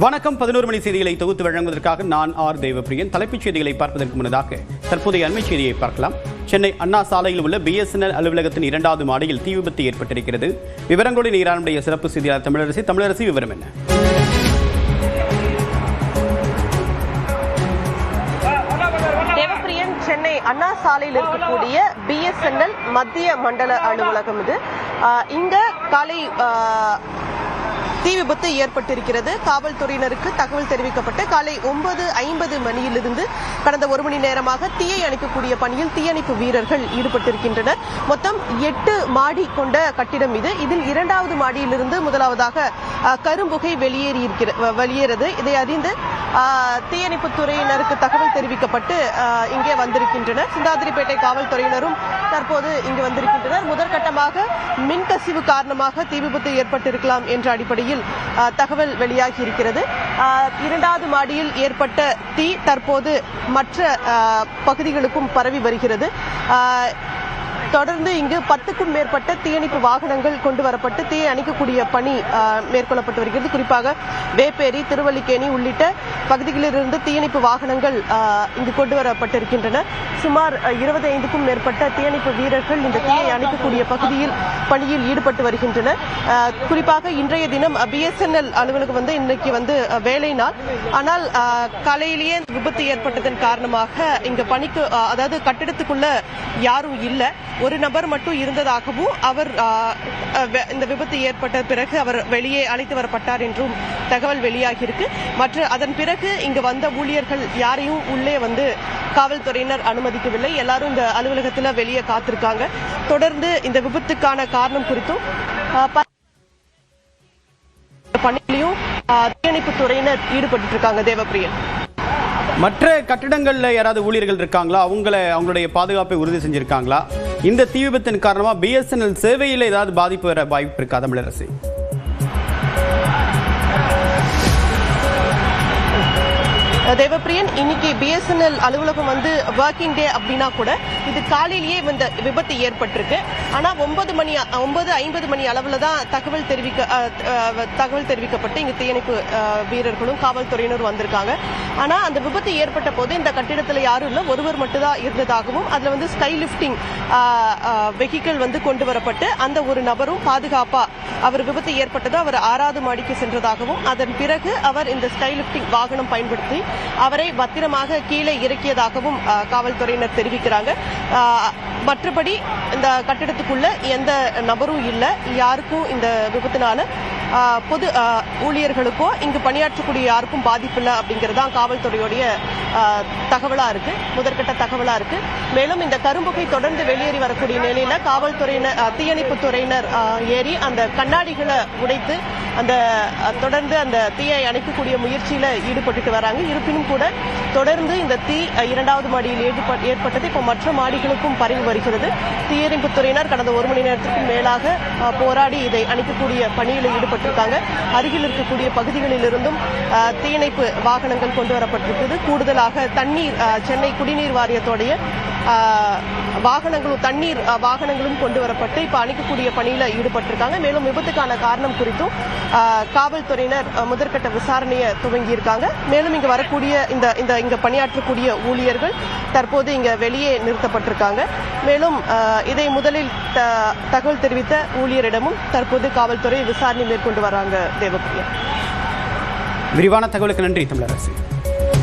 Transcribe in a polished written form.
வணக்கம். 11 மணி செய்திகளை தொகுத்து வழங்குவதற்காக நான் ஆர் தேவப்பிரியன். தலைப்புச் செய்திகளை பார்ப்பதற்கு முன்னதாக தற்போதைய அண்மை செய்தியை பார்க்கலாம். சென்னை அண்ணா சாலையில் உள்ள BSNL அலுவலகத்தின் 2வது மாடியில் தீ விபத்து ஏற்பட்டிருக்கிறது. விவரங்களோடு நீரானுடைய சிறப்பு செய்தியாளர் தமிழரசி. விவரம் என்ன? சென்னை அண்ணா சாலையில் இருக்கக்கூடிய BSNL மத்திய மண்டல அலுவலகம் இது. இங்க காலை தீ விபத்து ஏற்பட்டிருக்கிறது. காவல்துறையினருக்கு தகவல் தெரிவிக்கப்பட்டு காலை 9:50 மணியிலிருந்து கடந்த 1 மணி நேரமாக தீயை அணைக்கக்கூடிய பணியில் தீயணைப்பு வீரர்கள் ஈடுபட்டிருக்கின்றனர். மொத்தம் 8 மாடி கொண்ட கட்டிடம் இது. இதில் 2வது மாடியிலிருந்து முதலாவதாக கரும்புகை வெளியேறது. இதை அறிந்து தீயணைப்பு துறையினருக்கு தகவல் தெரிவிக்கப்பட்டு இங்கே வந்திருக்கின்றனர். சிந்தாதிரிப்பேட்டை காவல்துறையினரும் தற்போது இங்கு வந்திருக்கின்றனர். முதற்கட்டமாக மின்கசிவு காரணமாக தீ விபத்து ஏற்பட்டிருக்கலாம் என்ற அடிப்படையில் தகவல் வெளியாகி இருக்கிறது. 2வது மாடியில் ஏற்பட்ட தீ தற்போது மற்ற பகுதிகளுக்கும் பரவி வருகிறது. தொடர்ந்து இங்கு 10க்கும் மேற்பட்ட தீயணைப்பு வாகனங்கள் கொண்டு வரப்பட்டு தீயை அணைக்கக்கூடிய பணி மேற்கொள்ளப்பட்டு வருகிறது. குறிப்பாக வேப்பேரி, திருவல்லிக்கேணி உள்ளிட்ட பகுதிகளிலிருந்து தீயணைப்பு வாகனங்கள் இங்கு கொண்டு வரப்பட்டிருக்கின்றன. சுமார் 25க்கும் மேற்பட்ட தீயணைப்பு வீரர்கள் இந்த தீயை அணைக்கக்கூடிய பணியில் ஈடுபட்டு வருகின்றனர். குறிப்பாக இன்றைய தினம் BSNL அலுவலகம் இன்னைக்கு வேலை நாள். ஆனால் காலையிலேயே விபத்து ஏற்பட்டதன் காரணமாக இங்க பணிக்கு அதாவது கட்டிடத்துக்குள்ள யாரும் இல்லை, ஒரு நபர் மட்டும் இருந்ததாகவும் அவர் இந்த விபத்து ஏற்பட்ட பிறகு அவர் வெளியே அழைத்து வரப்பட்டார் என்றும் தகவல் வெளியாகியிருக்கு. அதன் பிறகு இங்கு வந்த ஊழியர்கள் யாரையும் உள்ளே காவல்துறையினர் அனுமதிக்கவில்லை. எல்லாரும் இந்த அலுவலகத்தில் வெளியே காத்திருக்காங்க. தொடர்ந்து இந்த விபத்துக்கான காரணம் குறித்தும் பணியிலையும் தீயணைப்பு துறையினர் ஈடுபட்டு இருக்காங்க. தேவப்பிரியன், மற்ற கட்டிடங்கள்ல யாராவது ஊழியர்கள் இருக்காங்களா? அவங்களுடைய பாதுகாப்பை உறுதி செஞ்சிருக்காங்களா? இந்த தீ விபத்தின் காரணமா BSNL சேவையில் ஏதாவது பாதிப்பு வர வாய்ப்பு இருக்கா? தமிழரசி, தேவப்பிரியன், இன்னைக்கு BSNL அலுவலகம் ஒர்க்கிங் டே அப்படின்னா கூட இது காலையிலேயே விபத்து ஏற்பட்டிருக்கு. ஆனா 9:50 மணி அளவுல தான் தகவல் தெரிவிக்கப்பட்டு இங்க தீயணைப்பு வீரர்களும் காவல்துறையினரும் வந்திருக்காங்க. ஆனா அந்த விபத்து ஏற்பட்ட போது இந்த கட்டிடத்துல யாரும் இல்ல, ஒருவர் மட்டும் தான் இருந்ததாகவும் அதுல ஸ்கை லிப்டிங் வெஹிக்கிள் கொண்டு வரப்பட்டு அந்த ஒரு நபரும் பாதுகாப்பா அவர் விபத்து ஏற்பட்டது அவர் 6வது மாடிக்கு சென்றதாகவும் அதன் பிறகு அவர் இந்த ஸ்கை லிப்டிங் வாகனம் பயன்படுத்தி அவரை பத்திரமாக கீழே இறக்கியதாகவும் காவல்துறையினர் தெரிவிக்கிறாங்க. மற்றபடி இந்த கட்டிடத்துக்குள்ள எந்த நபரும் இல்லை. யாருக்கும் இந்த விபத்தினால பொது ஊழியர்களுக்கோ இங்கு பணியாற்றக்கூடிய யாருக்கும் பாதிப்பில்லை அப்படிங்கறதுதான் காவல்துறையுடைய முதற்கட்ட தகவலா இருக்கு. மேலும் இந்த கரும்புகை தொடர்ந்து வெளியேறி வரக்கூடிய நிலையில காவல்துறையினர் தீயணைப்பு துறையினர் ஏறி அந்த கண்ணாடிகளை உடைத்து தொடர்ந்து அந்த தீயை அணைக்கக்கூடிய முயற்சியில ஈடுபட்டு வராங்க. இருப்பினும் கூட தொடர்ந்து இந்த தீ 2வது மாடியில் ஏற்பட்டது இப்போ மற்ற மாடிகளுக்கும் பரவி வருகிறது. தீயணைப்பு துறையினர் கடந்த 1 மணி நேரத்திற்கும் மேலாக போராடி இதை அணைக்கக்கூடிய பணியில் ஈடுபட்டிருக்காங்க. அருகில் இருக்கக்கூடிய பகுதிகளில் இருந்தும் தீயணைப்பு வாகனங்கள் கொண்டு வரப்பட்டிருக்கிறது. கூடுதலாக தண்ணீர் சென்னை குடிநீர் வாரியத்தோடைய தண்ணீர் வாகனங்களும் கொண்டு வரப்பட்டு இப்ப அணைக்கக்கூடிய பணியில ஈடுபட்டிருக்காங்க. மேலும் விபத்துக்கான காரணம் குறித்தும் காவல்துறையினர் முதற்கட்ட விசாரணையை துவங்கியிருக்காங்க. மேலும் இங்க வரக்கூடிய இங்க பணியாற்றக்கூடிய ஊழியர்கள் தற்போது இங்க வெளியே நிறுத்தப்பட்டிருக்காங்க. மேலும் இதை முதலில் தகவல் தெரிவித்த ஊழியரிடமும் தற்போது காவல்துறை விசாரணை மேற்கொண்டு வராங்க. தேவப்பிரியா, விரிவான தகவலுக்கு நன்றி தமிழரசி.